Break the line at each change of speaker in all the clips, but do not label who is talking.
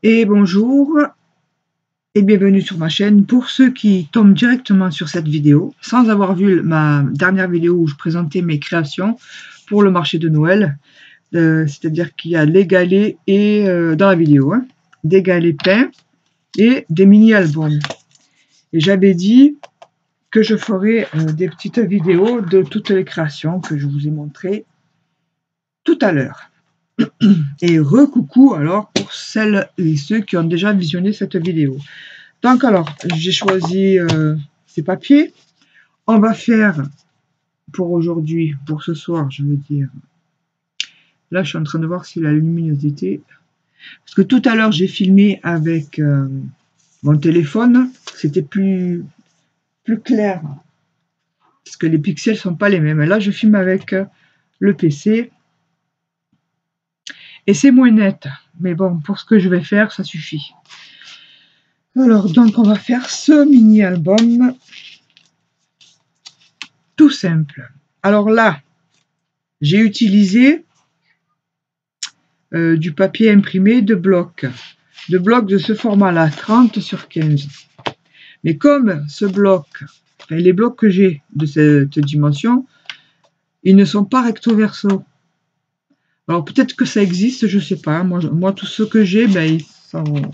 Et bonjour et bienvenue sur ma chaîne. Pour ceux qui tombent directement sur cette vidéo sans avoir vu ma dernière vidéo où je présentais mes créations pour le marché de Noël, c'est-à-dire qu'il y a les galets et dans la vidéo, des galets peints et des mini-albums. Et j'avais dit que je ferais des petites vidéos de toutes les créations que je vous ai montrées tout à l'heure. Et recoucou alors pour celles et ceux qui ont déjà visionné cette vidéo. Donc alors, j'ai choisi ces papiers. On va faire pour aujourd'hui, pour ce soir, je veux dire. Là, je suis en train de voir si la luminosité... Parce que tout à l'heure, j'ai filmé avec mon téléphone. C'était plus clair. Parce que les pixels sont pas les mêmes. Et là, je filme avec le PC. Et c'est moins net. Mais bon, pour ce que je vais faire, ça suffit. Alors, donc, on va faire ce mini-album tout simple. Alors là, j'ai utilisé du papier imprimé de blocs de ce format-là, 30 sur 15. Mais comme ce bloc, enfin, les blocs que j'ai de cette dimension, ils ne sont pas recto-verso. Alors peut-être que ça existe, je sais pas. Moi tous ceux que j'ai, ben, ils sont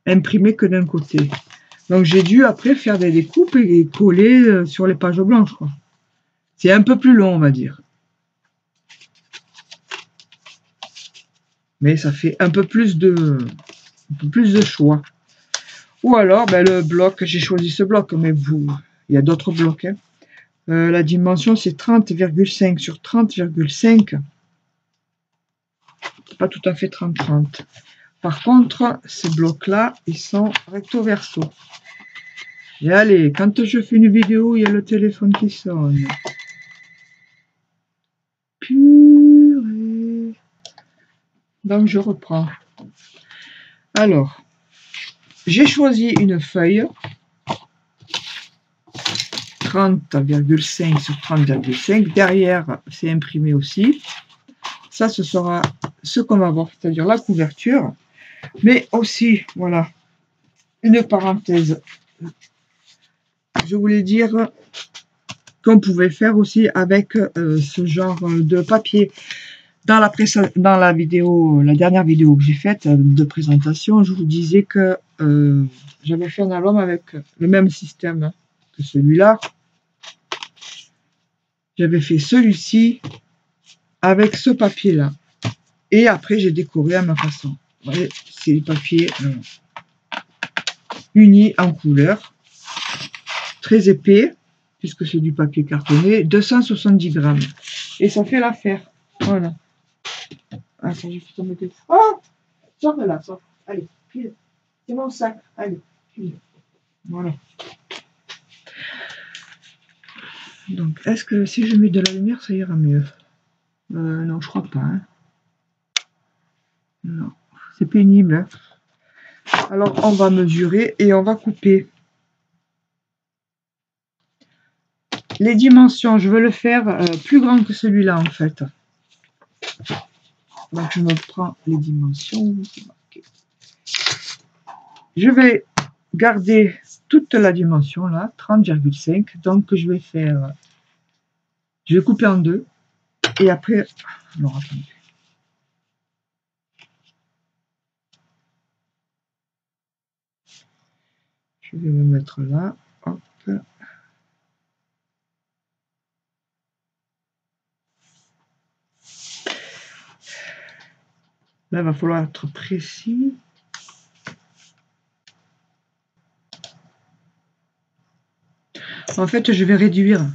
imprimés que d'un côté. Donc j'ai dû après faire des découpes et coller sur les pages blanches, quoi. C'est un peu plus long, on va dire. Mais ça fait un peu plus de choix. Ou alors, ben, le bloc, j'ai choisi ce bloc, mais vous, il y a d'autres blocs. Hein. La dimension, c'est 30,5 sur 30,5. Pas tout à fait 30-30. Par contre, ces blocs-là, ils sont recto-verso. Et allez, quand je fais une vidéo, il y a le téléphone qui sonne. Purée. Donc, je reprends. Alors, j'ai choisi une feuille 30,5 sur 30,5. Derrière, c'est imprimé aussi. Ça, ce sera ce qu'on va voir, c'est-à-dire la couverture. Mais aussi, voilà, une parenthèse. Je voulais dire qu'on pouvait faire aussi avec ce genre de papier. Dans la vidéo, la dernière vidéo que j'ai faite de présentation, je vous disais que j'avais fait un album avec le même système que celui-là. J'avais fait celui-ci avec ce papier-là. Et après, j'ai décoré à ma façon. Vous voyez, c'est les papiers unis en couleur. Très épais, puisque c'est du papier cartonné. 270 grammes. Et ça fait l'affaire. Voilà. Ah, ça, j'ai fait tomber quelque chose. Oh, sors de là, sors. Allez, file. C'est mon sac. Allez, file. Voilà. Donc, est-ce que si je mets de la lumière, ça ira mieux? Non, je crois pas. Hein. Non, c'est pénible. Hein. Alors, on va mesurer et on va couper. Les dimensions, je veux le faire plus grand que celui-là, en fait. Donc, je me prends les dimensions. Je vais garder toute la dimension, là, 30,5. Donc, je vais faire... Je vais couper en deux. Et après... Non, attendez. Je vais me mettre là. Hop. Là, il va falloir être précis. En fait, je vais réduire.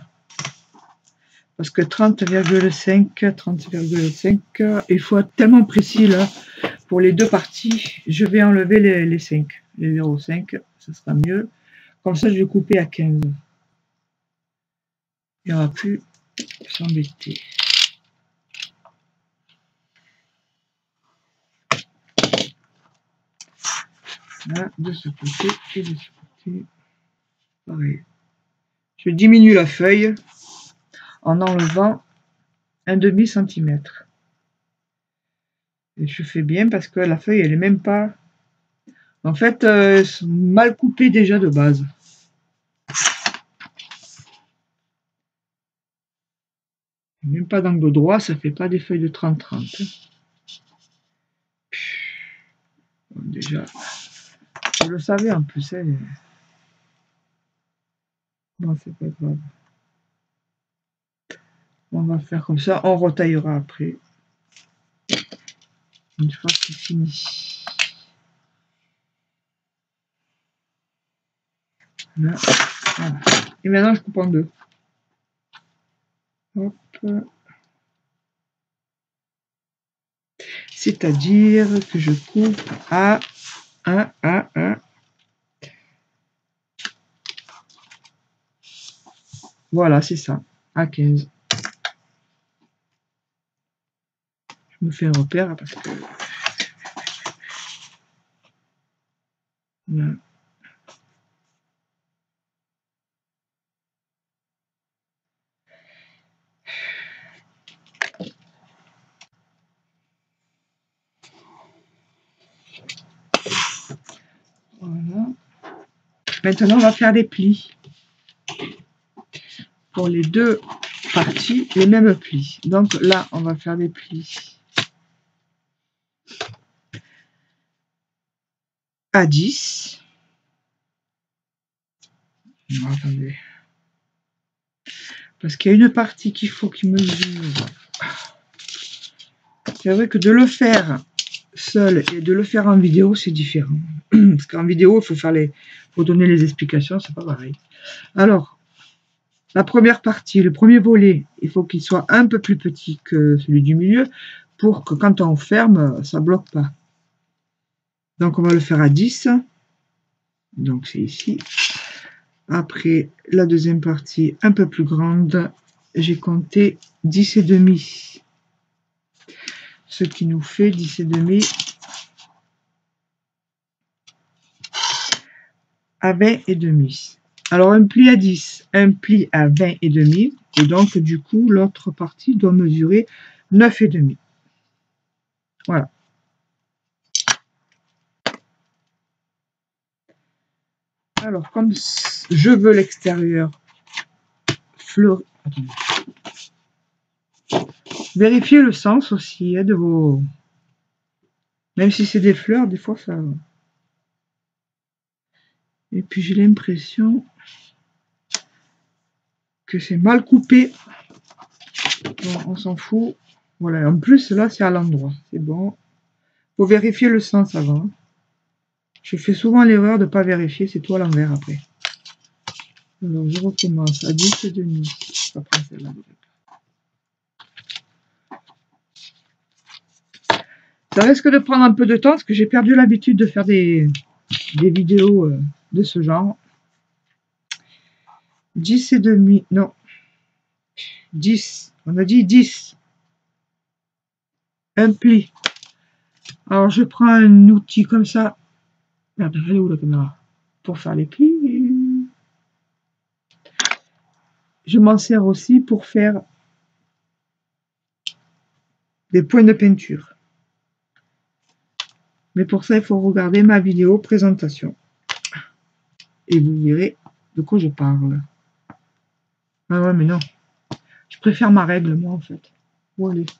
Parce que 30,5, il faut être tellement précis là. Pour les deux parties, je vais enlever les 5. Les 0,5, ce sera mieux. Comme ça, je vais couper à 15. Il n'y aura plus s'embêter. Là, de ce côté et de ce côté. Pareil. Je diminue la feuille en enlevant un demi centimètre. Et je fais bien parce que la feuille, elle est même pas... En fait, elles sont mal coupées déjà de base. Même pas d'angle droit, ça fait pas des feuilles de 30-30. Bon, déjà, je le savais en plus. Hein. Bon, c'est pas grave. On va faire comme ça, on retaillera après. Une fois que c'est fini. Là, voilà. Et maintenant, je coupe en deux. Hop. C'est-à-dire que je coupe à 1. Voilà, c'est ça, à 15. Je me fais un repère parce que... Là. Voilà. Maintenant, on va faire des plis. Pour les deux parties, les mêmes plis. Donc là, on va faire des plis à 10. Non, attendez. Parce qu'il y a une partie qu'il faut qu'il mesure. C'est vrai que de le faire seul et de le faire en vidéo, c'est différent. Parce qu'en vidéo, il faut donner les explications, c'est pas pareil. Alors, la première partie, le premier volet, il faut qu'il soit un peu plus petit que celui du milieu pour que quand on ferme, ça ne bloque pas. Donc, on va le faire à 10. Donc, c'est ici. Après, la deuxième partie, un peu plus grande, j'ai compté 10 et demi. Ce qui nous fait 10 et demi à 20 et demi. Alors, un pli à 10, un pli à 20 et demi. Et donc, du coup, l'autre partie doit mesurer 9 et demi. Voilà. Alors, comme je veux l'extérieur fleuri... Vérifiez le sens aussi de vos... Même si c'est des fleurs, des fois ça... Et puis j'ai l'impression que c'est mal coupé. Bon, on s'en fout. Voilà, en plus là c'est à l'endroit. C'est bon. Faut vérifier le sens avant. Je fais souvent l'erreur de ne pas vérifier, c'est tout à l'envers après. Alors je recommence à 10 et demi. Après celle-là. Ça risque de prendre un peu de temps parce que j'ai perdu l'habitude de faire des vidéos de ce genre. 10 et demi, non. 10, on a dit 10. Un pli. Alors je prends un outil comme ça. Merde, elle est où la caméra? Pour faire les plis. Je m'en sers aussi pour faire des points de peinture. Mais pour ça, il faut regarder ma vidéo présentation. Et vous verrez de quoi je parle. Ah ouais, mais non. Je préfère ma règle, moi, en fait. Où elle est?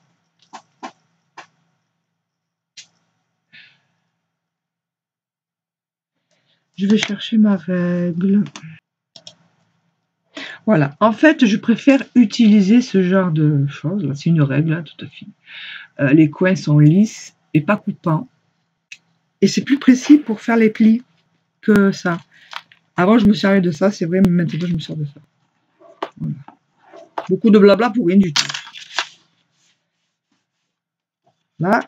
Je vais chercher ma règle. Voilà. En fait, je préfère utiliser ce genre de choses. C'est une règle, hein, tout à fait. Les coins sont lisses et pas coupants. Et c'est plus précis pour faire les plis que ça. Avant, je me servais de ça, c'est vrai, mais maintenant, je me sers de ça. Voilà. Beaucoup de blabla pour rien du tout. Là,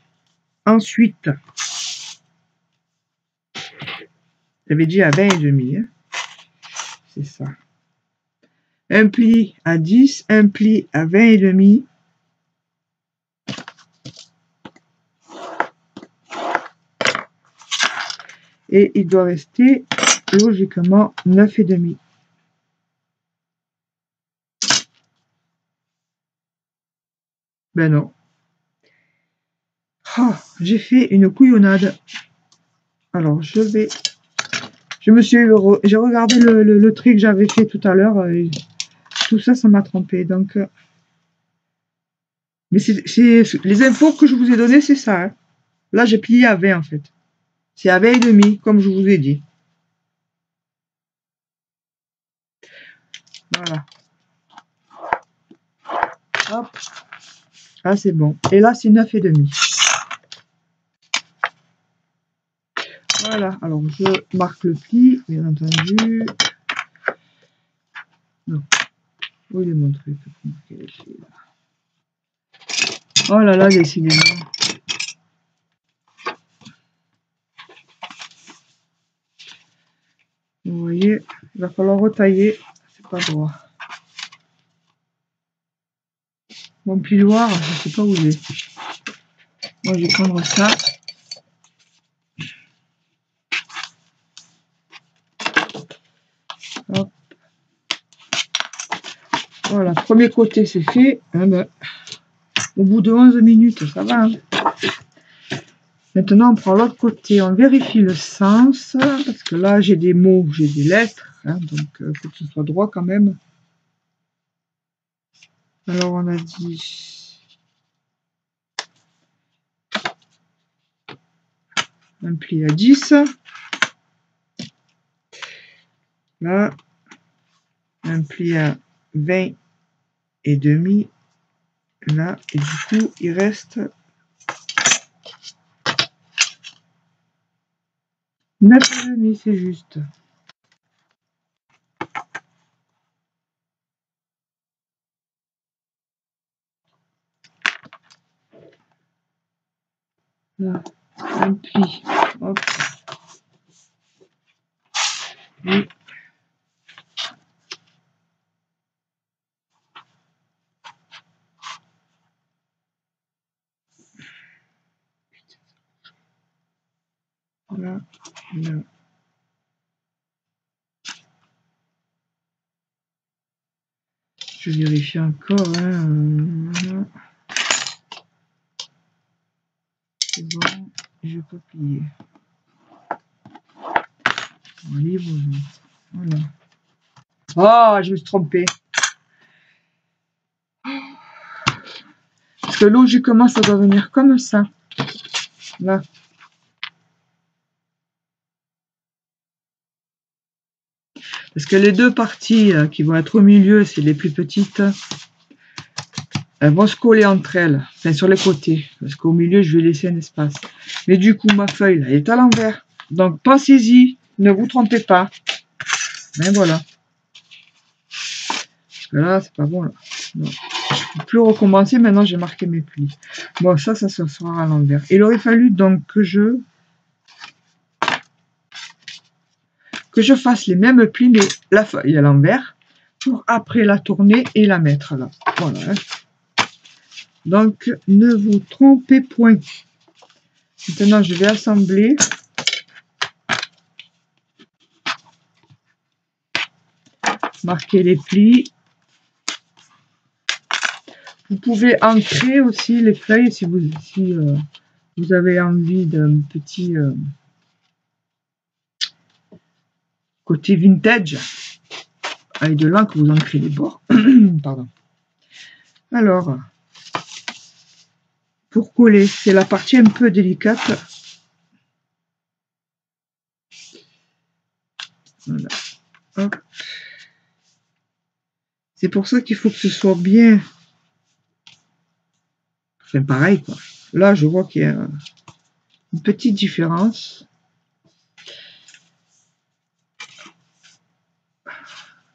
ensuite, j'avais dit à 20 et demi. Hein. C'est ça. Un pli à 10, un pli à 20 et demi. Et il doit rester logiquement 9 et demi. Ben non. Oh, j'ai fait une couillonnade. Alors, j'ai regardé le trait que j'avais fait tout à l'heure. Tout ça, ça m'a trompé. Donc, mais les infos que je vous ai données, c'est ça. Hein. Là, j'ai plié à 20 en fait. C'est à 20 et demi, comme je vous ai dit. Voilà. Hop. Là, c'est bon. Et là, c'est 9 et demi. Voilà. Alors, je marque le pli, bien entendu. Non. Où il est mon truc? Oh là là, décidément. Vous voyez, il va falloir retailler. C'est pas droit. Mon plioir, je ne sais pas où il est. Moi, je vais prendre ça. Hop. Voilà, premier côté, c'est fait. Ah ben, au bout de 11 minutes, ça va. Hein. Maintenant, on prend l'autre côté. On vérifie le sens. Parce que là, j'ai des mots, j'ai des lettres. Hein, donc, il faut que ce soit droit quand même. Alors, on a dit... un pli à 10. Là, un pli à 20 et demi. Là, et du coup, il reste 9 et demi, c'est juste. Là, un pli. Hop. Et là, là. Je vérifie encore. Hein. C'est bon. Je peux plier. En libre. Voilà. Oh, je me suis trompée. Parce que logiquement, ça doit venir comme ça. Là. Parce que les deux parties qui vont être au milieu, c'est les plus petites. Elles vont se coller entre elles, enfin sur les côtés, parce qu'au milieu, je vais laisser un espace. Mais du coup, ma feuille, là, elle est à l'envers. Donc, pensez-y, ne vous trompez pas. Et voilà. Parce que là, c'est pas bon, là. Non. Je ne peux plus recommencer, maintenant, j'ai marqué mes plis. Bon, ça se sera à l'envers. Il aurait fallu donc que je fasse les mêmes plis, mais la feuille à l'envers, pour après la tourner et la mettre là. Voilà. Hein. Donc, ne vous trompez point. Maintenant, je vais assembler. Marquer les plis. Vous pouvez ancrer aussi les feuilles si vous avez envie d'un petit côté vintage. Avec de l'encre, vous ancrez les bords. Pardon. Alors, pour coller, c'est la partie un peu délicate. Voilà. C'est pour ça qu'il faut que ce soit bien. Enfin, pareil, quoi. Là, je vois qu'il y a une petite différence.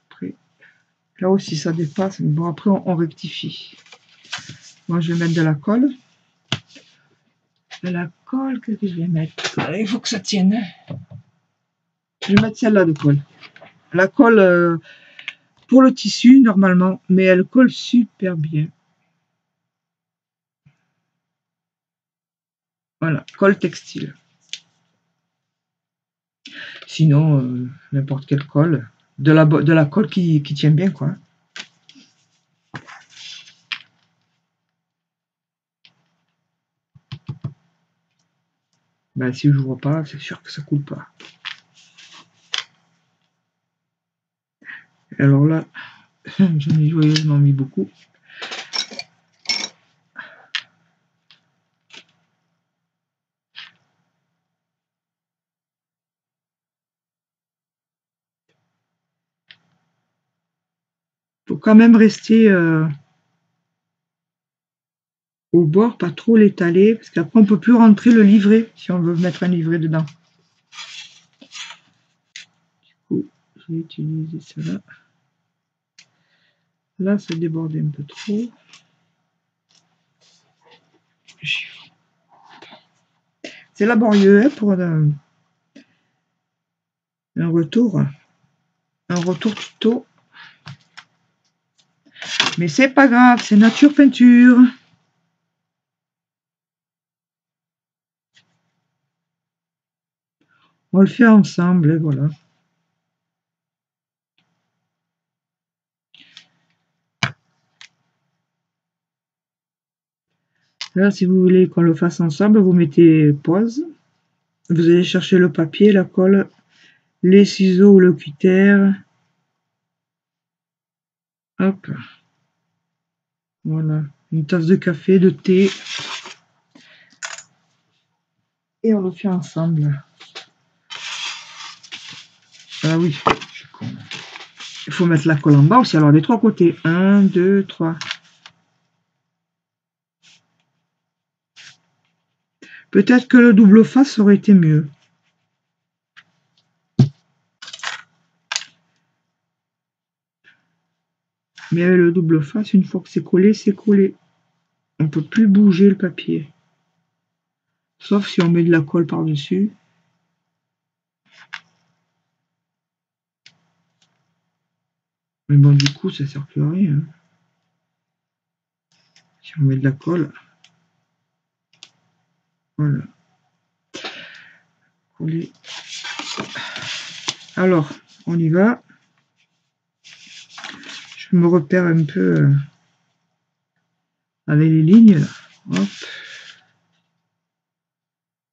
Après, là aussi, ça dépasse. Mais bon, après, on rectifie. Moi, je vais mettre de la colle. De la colle, qu'est-ce que je vais mettre? Il faut que ça tienne. Je vais mettre celle-là de colle. La colle pour le tissu, normalement, mais elle colle super bien. Voilà, colle textile. Sinon, n'importe quelle colle. De la colle qui tient bien, quoi. Ben, si je vois pas, c'est sûr que ça coule pas. Et alors là, j'en ai joyeusement mis beaucoup. Faut quand même rester au bord, pas trop l'étaler, parce qu'après on peut plus rentrer le livret si on veut mettre un livret dedans. Du coup, j'ai utilisé cela. Là, ça débordait un peu trop. C'est laborieux hein, pour un retour tuto. Mais c'est pas grave, c'est nature peinture. On le fait ensemble, et voilà. Là, si vous voulez qu'on le fasse ensemble, vous mettez pause. Vous allez chercher le papier, la colle, les ciseaux ou le cutter. Hop. Voilà. Une tasse de café, de thé. Et on le fait ensemble. Ah oui, je suis con. Il faut mettre la colle en bas aussi, alors des trois côtés. 1, 2, 3. Peut-être que le double face aurait été mieux. Mais avec le double face, une fois que c'est collé, c'est collé. On ne peut plus bouger le papier. Sauf si on met de la colle par-dessus. Mais bon, du coup, ça ne sert plus à rien. Si on met de la colle. Voilà. Coller. Alors, on y va. Je me repère un peu avec les lignes. Là. Hop.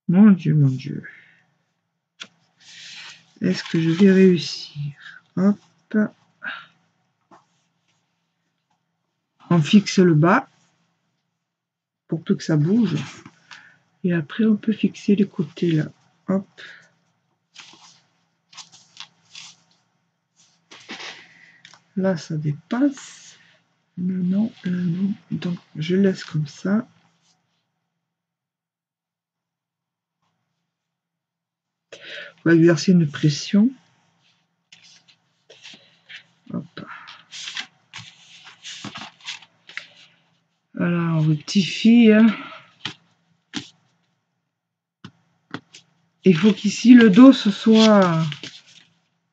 Mon Dieu, mon Dieu. Est-ce que je vais réussir? Hop. On fixe le bas pour peu que ça bouge. Et après, on peut fixer les côtés là. Hop. Là, ça dépasse. Non, non. Donc, je laisse comme ça. On va exercer une pression. Hop. Voilà, on rectifie. Hein. Il faut qu'ici, le dos, ce soit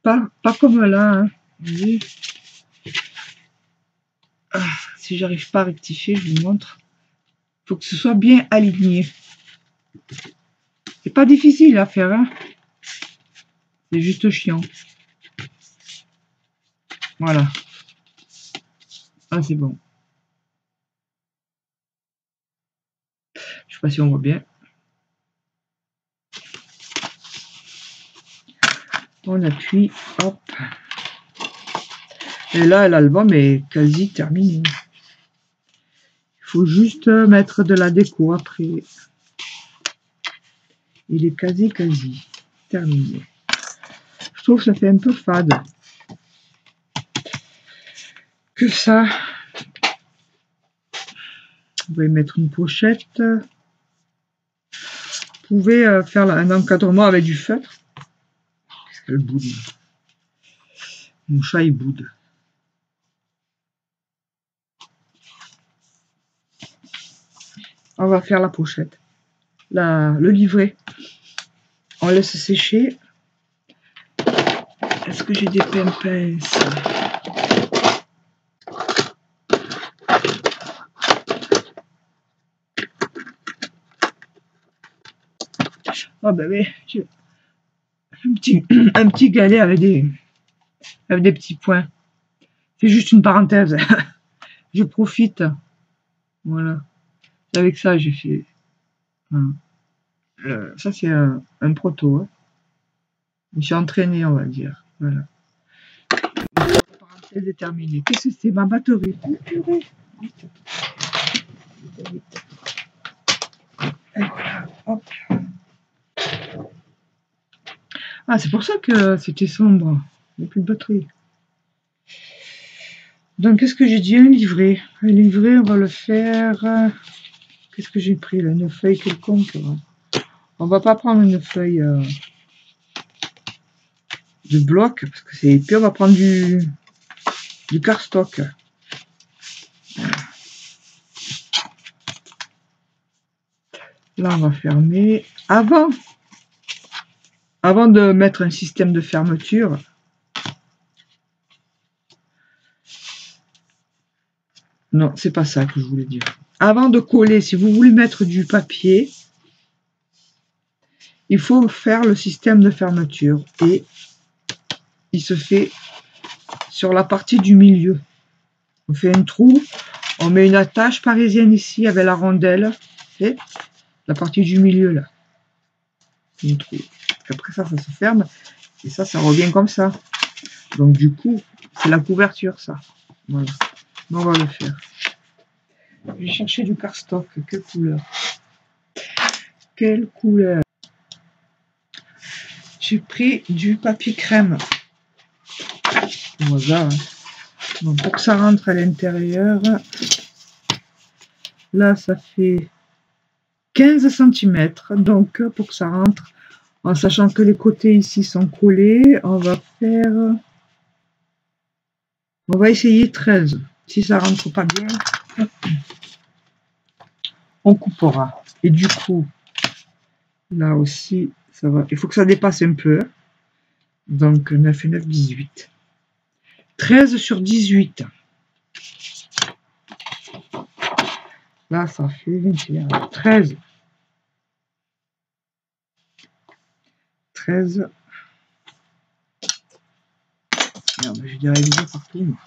pas comme là. Hein. Vous voyez si j'arrive pas à rectifier, je vous montre. Il faut que ce soit bien aligné. C'est pas difficile à faire. Hein. C'est juste chiant. Voilà. Ah, c'est bon. Je sais pas si on voit bien. On appuie, hop. Et là, l'album est quasi terminé. Il faut juste mettre de la déco après. Il est quasi terminé. Je trouve que ça fait un peu fade. Que ça. On va y mettre une pochette. Vous pouvez faire un encadrement avec du feutre. Qu'est-ce qu'elle boude? Mon chat, il boude. On va faire la pochette. Le livret. On laisse sécher. Est-ce que j'ai des pinces? Oh ben oui, j'ai un petit galet avec des petits points. C'est juste une parenthèse. Je profite. Voilà. Avec ça, j'ai fait. Voilà. Ça, c'est un proto. Hein. Je me suis entraîné, on va dire. Voilà. Parenthèse déterminée. Qu'est-ce que c'est ma batterie? Et voilà. Hop. Ah, c'est pour ça que c'était sombre. Il n'y a plus de batterie. Donc, qu'est-ce que j'ai dit? Un livret. Un livret, on va le faire. Qu'est-ce que j'ai pris là? Une feuille quelconque. Là. On va pas prendre une feuille de bloc parce que c'est épais. On va prendre du cardstock. Voilà. Là, on va fermer. Avant de mettre un système de fermeture, non, c'est pas ça que je voulais dire. Avant de coller, si vous voulez mettre du papier, il faut faire le système de fermeture et il se fait sur la partie du milieu. On fait un trou, on met une attache parisienne ici avec la rondelle et la partie du milieu là. Un trou. Après ça, ça se ferme et ça revient comme ça. Donc du coup, c'est la couverture ça. Voilà. On va le faire. Je vais chercher du cardstock. Quelle couleur? Quelle couleur? J'ai pris du papier crème. Voilà. Hein. Donc, pour que ça rentre à l'intérieur, là, ça fait 15 cm. Donc, pour que ça rentre, en sachant que les côtés ici sont collés, on va essayer 13. Si ça rentre pas bien, on coupera. Et du coup, là aussi, ça va. Il faut que ça dépasse un peu. Donc, 9 et 9, 18. 13 sur 18. Là, ça fait 21. 13. 13. Merde, j'ai des révisions partout.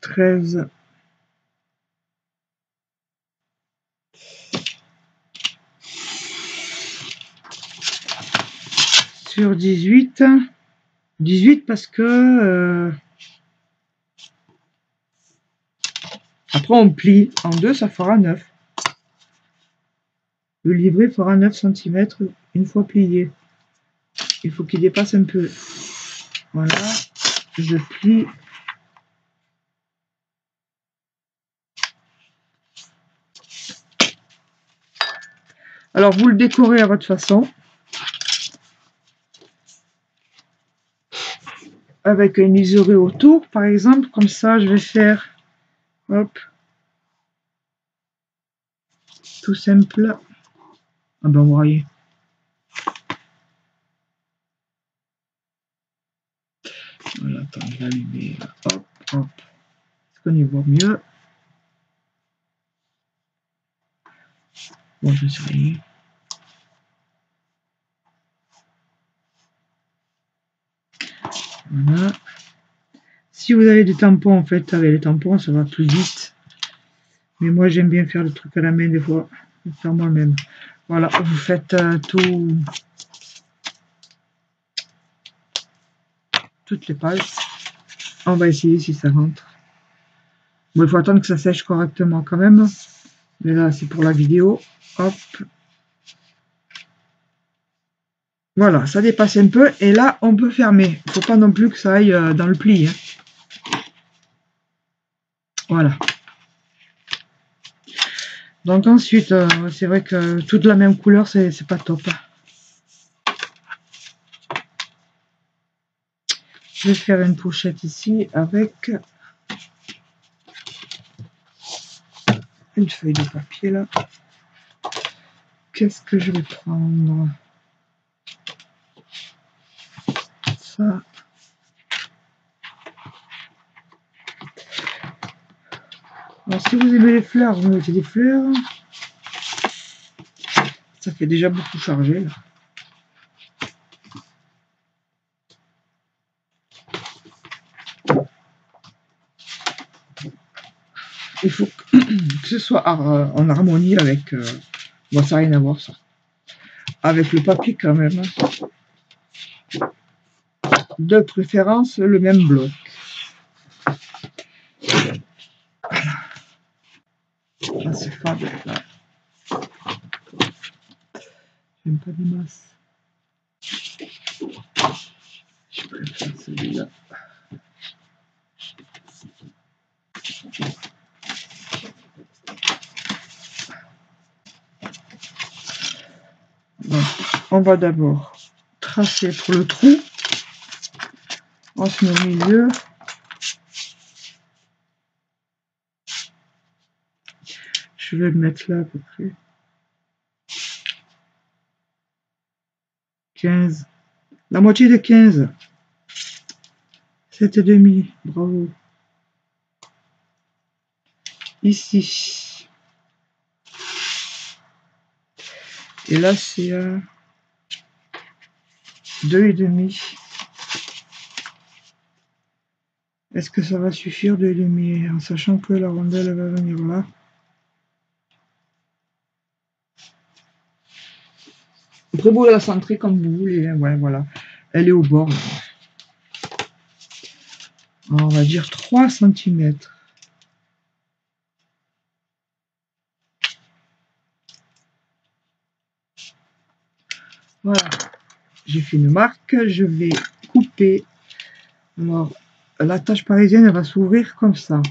13. Sur 18. 18 parce que après on plie en deux, ça fera 9. Le livret fera 9 cm une fois plié. Il faut qu'il dépasse un peu. Voilà, je plie. Alors vous le décorez à votre façon. Avec un liseré autour, par exemple, comme ça je vais faire, hop, tout simple. Ah ben vous voyez. Voilà, attends, je vais allumer, hop, hop. Est-ce qu'on y voit mieux? Bon, je sais rien. Voilà. Si vous avez des tampons, en fait, avec les tampons, ça va plus vite. Mais moi, j'aime bien faire le truc à la main, des fois. Je vais faire moi-même. Voilà, vous faites toutes les pages. On va essayer si ça rentre. Bon, il faut attendre que ça sèche correctement quand même. Mais là, c'est pour la vidéo. Hop. Voilà, ça dépasse un peu. Et là, on peut fermer. Il ne faut pas non plus que ça aille dans le pli. Hein. Voilà. Donc ensuite, c'est vrai que toute la même couleur, c'est pas top. Je vais faire une pochette ici avec une feuille de papier là. Qu'est-ce que je vais prendre? Ça. Alors si vous aimez les fleurs, vous mettez des fleurs. Ça fait déjà beaucoup chargé là. Il faut que ce soit en harmonie avec... bon, ça n'a rien à voir, ça. Avec le papier, quand même. De préférence, le même bloc. Là, c'est fade, là. J'aime pas des masses. Je préfère celui-là. Donc, on va d'abord tracer pour le trou. On se met au milieu. Je vais le mettre là à peu près. 15. La moitié de 15. 7,5. Bravo. Ici. Et là, c'est 2,5. Est-ce que ça va suffire 2,5 en sachant que la rondelle va venir là? Après, vous la centrez comme vous voulez. Hein. Ouais, voilà. Elle est au bord. Là. On va dire 3 cm. Voilà. J'ai fait une marque. Je vais couper. Alors, la tâche parisienne, elle va s'ouvrir comme ça.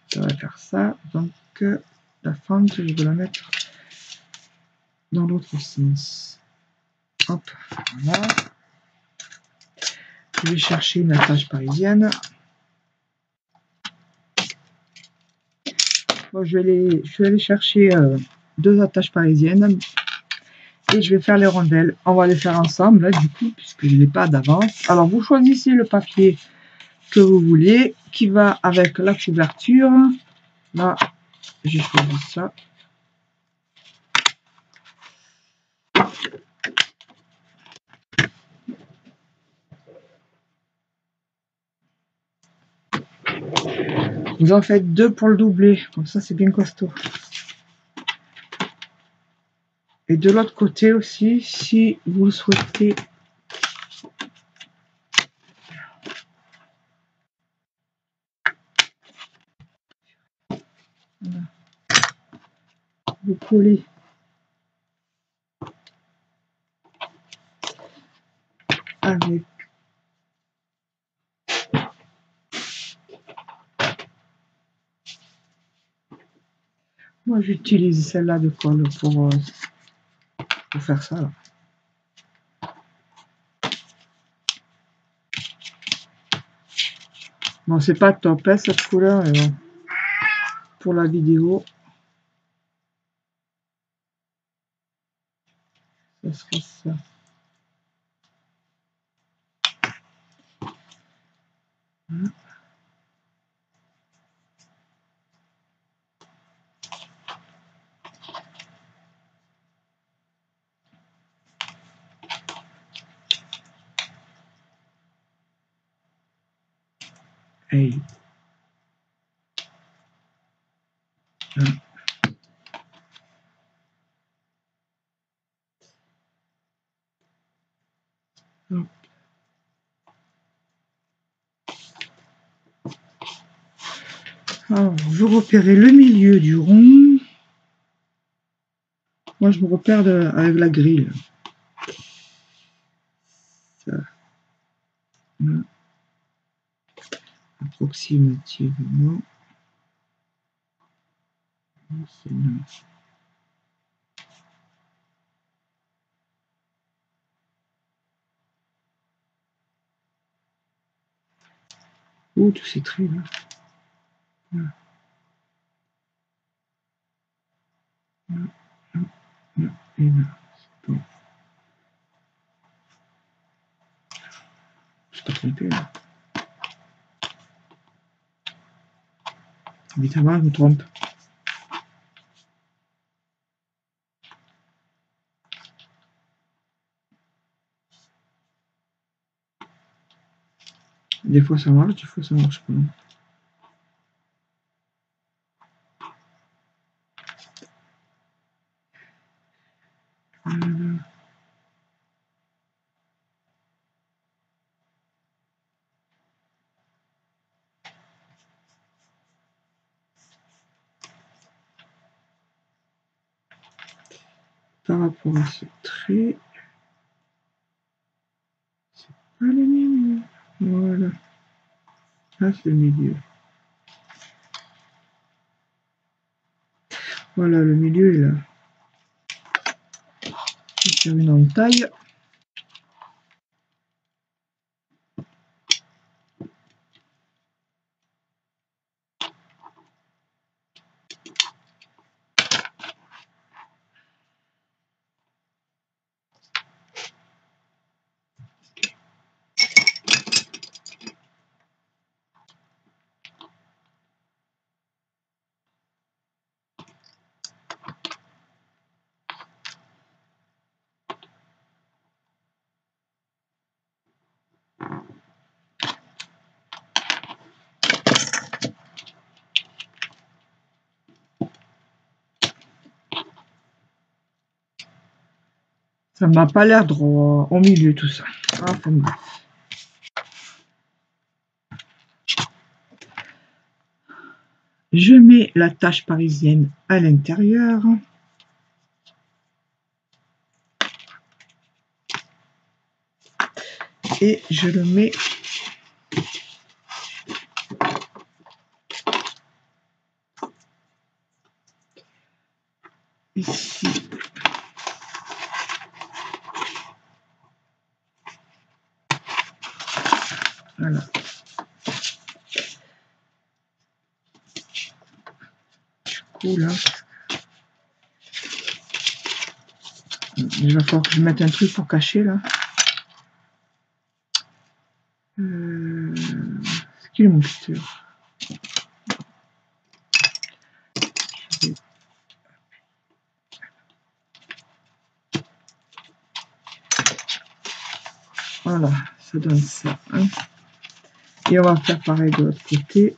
Ça va faire ça. Donc, la fente, je vais la mettre dans l'autre sens. Hop, voilà. Je vais chercher une attache parisienne. Bon, je vais aller chercher 2 attaches parisiennes. Et je vais faire les rondelles. On va les faire ensemble, là, du coup, puisque je n'ai pas d'avance. Alors, vous choisissez le papier que vous voulez, qui va avec la couverture. Là, j'ai choisi ça. Vous en faites 2 pour le doubler, comme ça c'est bien costaud. Et de l'autre côté aussi, si vous le souhaitez. Voilà. Vous collez avec moi j'utilise celle-là de colle pour faire ça là. Bon, c'est pas top hein, cette couleur, mais bon, pour la vidéo ça serait ça. Voilà. Hey. Alors, vous repérez le milieu du rond. Moi, je me repère avec la grille. Ça. Là. Approximativement. C'est là. Oh, tous ces traits là. Là. Là. Là. Là. Et là. Bon. Je suis pas trompé là. Évidemment, je me trompe. Des fois ça marche, des fois ça marche pas. Par rapport à ce trait, c'est pas le milieu. Voilà. Là, c'est le milieu. Voilà, le milieu est là. Je vais faire une entaille. Ça m'a pas l'air droit au milieu tout ça. Enfin, bref. Je mets la tache parisienne à l'intérieur. Et je le mets ici. Voilà. Du coup, là, il va falloir que je mette un truc pour cacher, là. C'est qui le moucheteur? Voilà, ça donne ça. Hein. Et on va faire pareil de l'autre côté.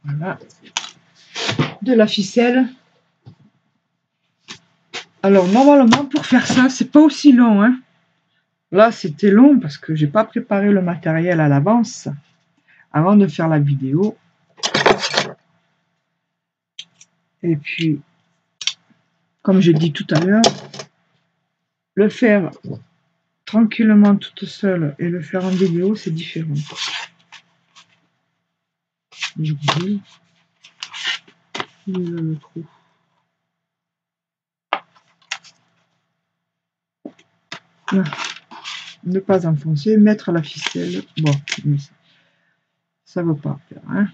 Voilà. De la ficelle. Alors, normalement, pour faire ça, c'est pas aussi long. Hein. Là, c'était long parce que j'ai pas préparé le matériel à l'avance avant de faire la vidéo. Et puis, comme j'ai dit tout à l'heure, le faire tranquillement toute seule et le faire en vidéo, c'est différent. Je brûle. Il est là le trou. Là. Ne pas enfoncer, mettre la ficelle. Bon, ça ne veut pas faire. Hein.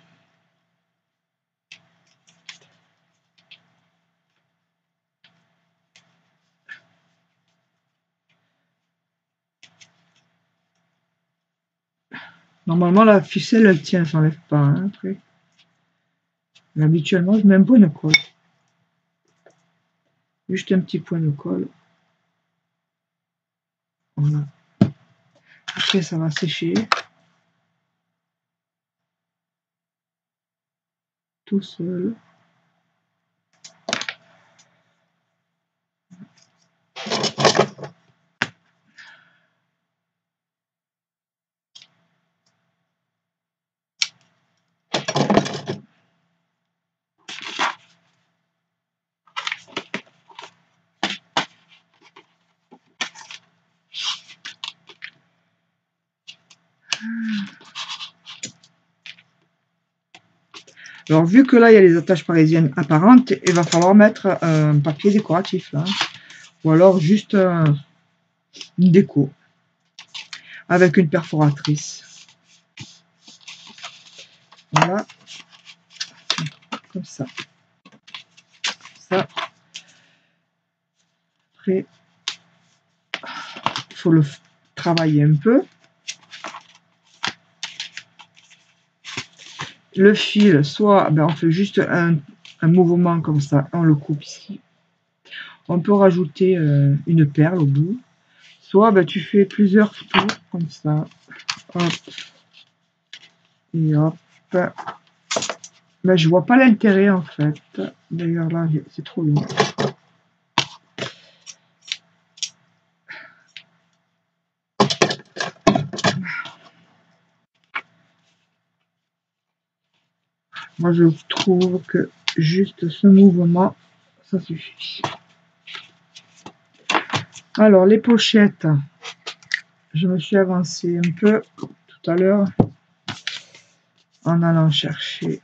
Normalement, la ficelle, elle tient, elle s'enlève pas. Hein, après. Mais habituellement, je mets un point de colle. Juste un petit point de colle. Voilà. Après, ça va sécher. Tout seul. Alors, vu que là, il y a les attaches parisiennes apparentes, il va falloir mettre un papier décoratif, là. Ou alors juste une déco avec une perforatrice. Voilà. Comme ça. Ça. Après, il faut le travailler un peu. Le fil, soit on fait juste un mouvement comme ça, on le coupe ici. On peut rajouter une perle au bout. Soit tu fais plusieurs tours comme ça. Hop. Et hop. Je vois pas l'intérêt en fait. D'ailleurs là, c'est trop long. Moi, je trouve que juste ce mouvement, ça suffit. Alors, les pochettes, je me suis avancée un peu tout à l'heure en allant chercher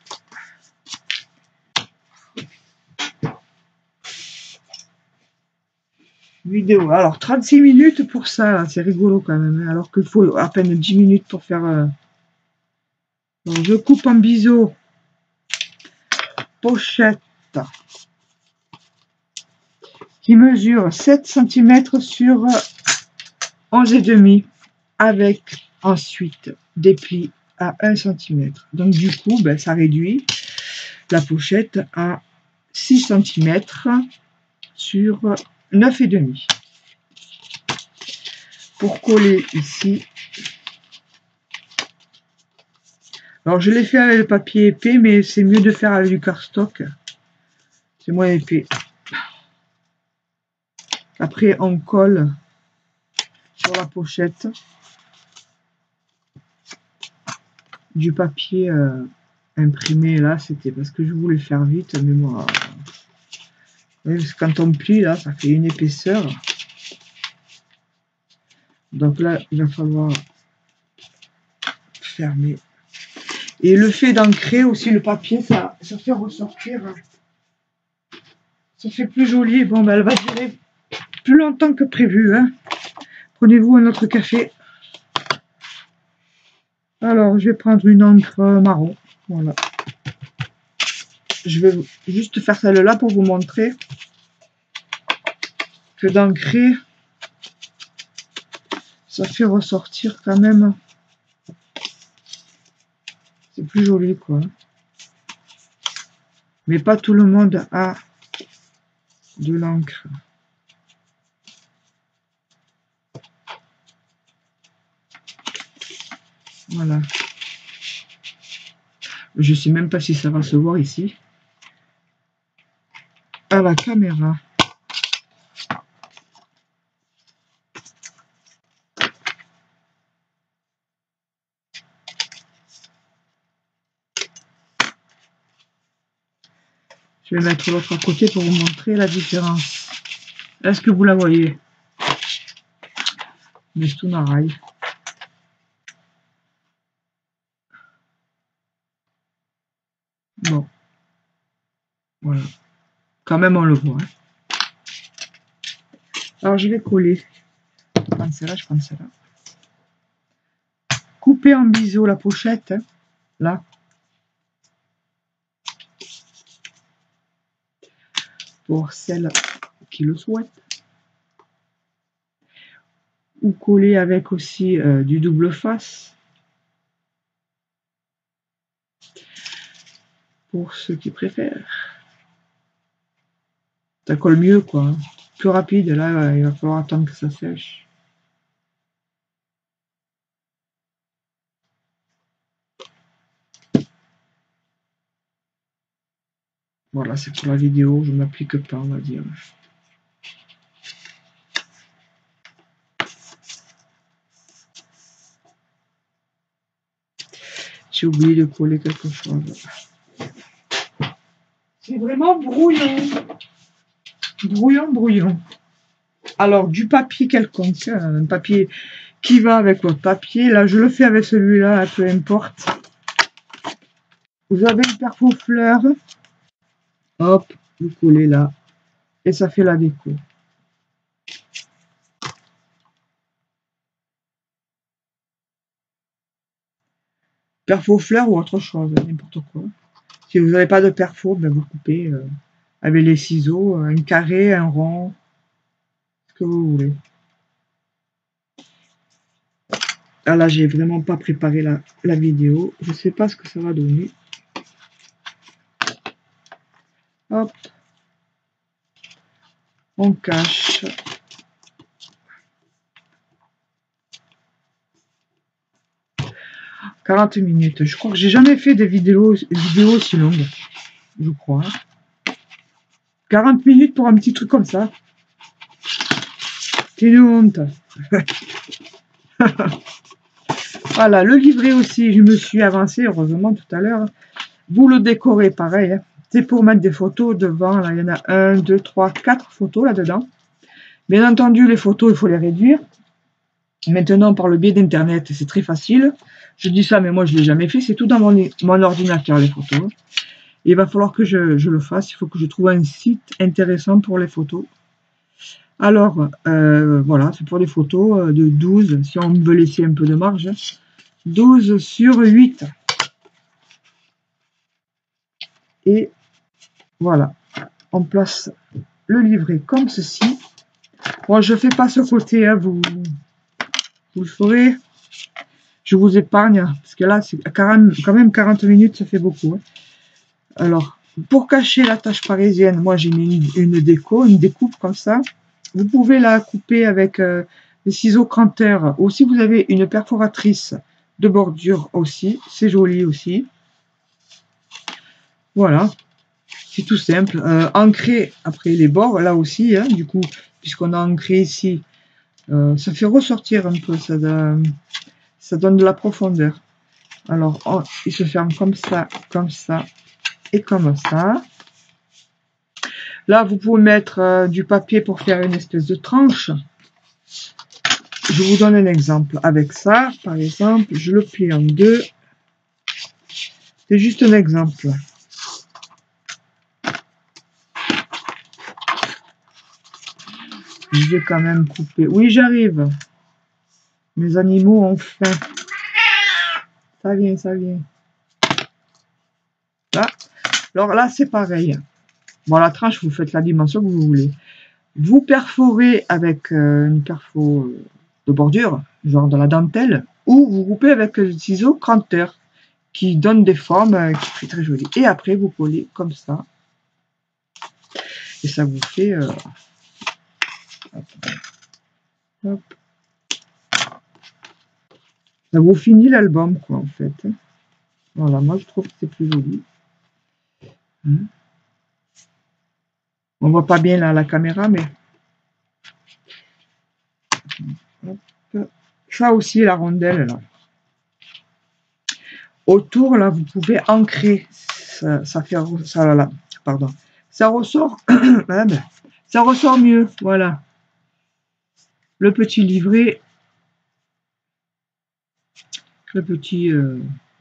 vidéo. Alors, 36 minutes pour ça, c'est rigolo quand même, alors qu'il faut à peine 10 minutes pour faire... Donc, je coupe en biseau pochette qui mesure 7 cm sur 11,5 avec ensuite des plis à 1 cm. Donc du coup, ça réduit la pochette à 6 cm sur 9,5. Pour coller ici, alors je l'ai fait avec le papier épais, mais c'est mieux de faire avec du cardstock. C'est moins épais. Après, on colle sur la pochette du papier imprimé. Là, c'était parce que je voulais faire vite, mais moi, parce que quand on plie, là, ça fait une épaisseur. Donc là, il va falloir fermer. Et le fait d'ancrer aussi le papier, ça fait ressortir. Ça fait plus joli. Bon, elle va durer plus longtemps que prévu. Hein. Prenez-vous un autre café. Alors, je vais prendre une encre marron. Voilà. Je vais juste faire celle-là pour vous montrer que d'ancrer, ça fait ressortir quand même. C'est plus joli, quoi. Mais pas tout le monde a de l'encre. Voilà. Je sais même pas si ça va se voir ici. À la caméra. Je vais mettre l'autre à côté pour vous montrer la différence. Est-ce que vous la voyez? Mais c'est tout narail. Bon. Voilà. Quand même, on le voit. Hein. Alors, je vais coller. Je prends celle-là, je prends celle-là. Couper en biseau la pochette. Hein, là. Pour celles qui le souhaitent. Ou coller avec aussi du double face. Pour ceux qui préfèrent. Ça colle mieux, quoi. Hein. Plus rapide. Là, il va falloir attendre que ça sèche. Voilà, c'est pour la vidéo. Je ne m'applique pas, on va dire. J'ai oublié de coller quelque chose. C'est vraiment brouillon. Brouillon, brouillon. Alors, du papier quelconque, un papier qui va avec votre papier. Là, je le fais avec celui-là, peu importe. vous avez une perfo fleur. Hop, vous collez là. Et ça fait la déco. Perfo fleur ou autre chose, n'importe quoi. Si vous n'avez pas de perfo, ben vous coupez avec les ciseaux, un carré, un rond, ce que vous voulez. Ah là, j'ai vraiment pas préparé la vidéo. Je sais pas ce que ça va donner. Hop. On cache. « 40 minutes. Je crois que j'ai jamais fait des vidéos aussi longues. Je crois. 40 minutes pour un petit truc comme ça. C'est une honte. Voilà, le livret aussi, je me suis avancé, heureusement, tout à l'heure. Vous le décorez pareil. Hein. C'est pour mettre des photos devant. Là, il y en a 1, 2, 3, 4 photos là-dedans. Bien entendu, les photos, il faut les réduire. Maintenant, par le biais d'Internet, c'est très facile. Je dis ça, mais moi, je ne l'ai jamais fait. C'est tout dans mon ordinateur, les photos. Et il va falloir que je le fasse. Il faut que je trouve un site intéressant pour les photos. Alors, voilà, c'est pour les photos de 12, si on veut laisser un peu de marge. 12 sur 8. Et voilà, on place le livret comme ceci. Bon, je ne fais pas ce côté, hein, vous le ferez. Je vous épargne, parce que là, c'est quand même 40 minutes, ça fait beaucoup. Hein. Alors, pour cacher la tache parisienne, moi j'ai mis une découpe comme ça. Vous pouvez la couper avec des ciseaux cranteurs. Ou si vous avez une perforatrice de bordure aussi, c'est joli aussi. Voilà, c'est tout simple. Ancrer après les bords, là aussi, hein, du coup, puisqu'on a ancré ici, ça fait ressortir un peu, ça donne de la profondeur. Alors, il se ferme comme ça et comme ça. Là, vous pouvez mettre du papier pour faire une espèce de tranche. Je vous donne un exemple. Avec ça, par exemple, je le plie en deux. C'est juste un exemple. Je vais quand même couper. Oui, j'arrive. Mes animaux ont faim. Ça vient, ça vient. Là. Alors là, c'est pareil. Bon, la tranche, vous faites la dimension que vous voulez. Vous perforez avec une perfo de bordure, genre de la dentelle, ou vous coupez avec le ciseau cranteur, qui donne des formes qui sont très jolies. Et après, vous collez comme ça. Et ça vous fait... hop. Ça vous finit l'album, quoi, en fait. Voilà, moi, je trouve que c'est plus joli. On voit pas bien là la caméra, mais... Hop. Ça aussi, la rondelle, là. Autour, là, vous pouvez ancrer. Ça fait... Ça, là, pardon. Ça ressort... ça ressort mieux, voilà. Le petit livret... Le petit...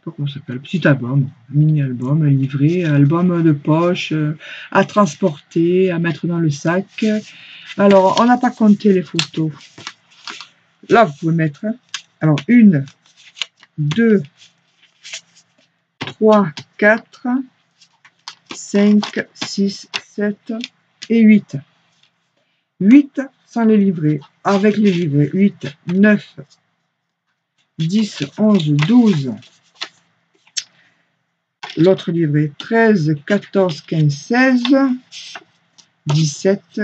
comment ça s'appelle? Petit album, mini-album, un livret, album de poche, à transporter, à mettre dans le sac. Alors, on n'a pas compté les photos. Là, vous pouvez mettre... Alors, 1, 2, 3, 4, 5, 6, 7 et 8. 8 sans les livrets. Avec les livrets, 8, 9, 10, 11, 12. L'autre livret, 13, 14, 15, 16, 17,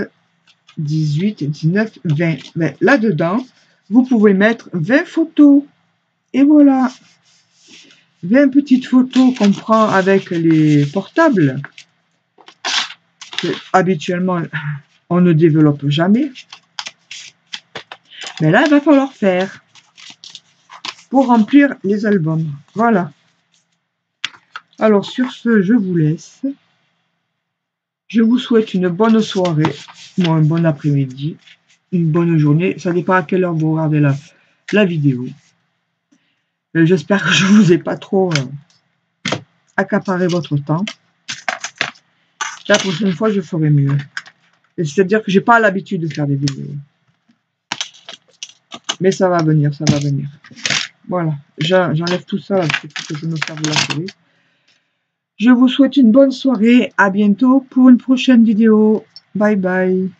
18, 19, 20. Mais là-dedans, vous pouvez mettre 20 photos. Et voilà. 20 petites photos qu'on prend avec les portables. Que, habituellement, on ne développe jamais. Mais là, il va falloir faire pour remplir les albums. Voilà. Alors, sur ce, je vous laisse. Je vous souhaite une bonne soirée, ou un bon après-midi, une bonne journée. Ça dépend à quelle heure vous regardez la vidéo. J'espère que je ne vous ai pas trop accaparer votre temps. La prochaine fois, je ferai mieux. C'est-à-dire que j'ai pas l'habitude de faire des vidéos. Mais ça va venir, ça va venir. Voilà, j'enlève tout ça, c'est pour que je me serve la souris. Je vous souhaite une bonne soirée. À bientôt pour une prochaine vidéo. Bye bye.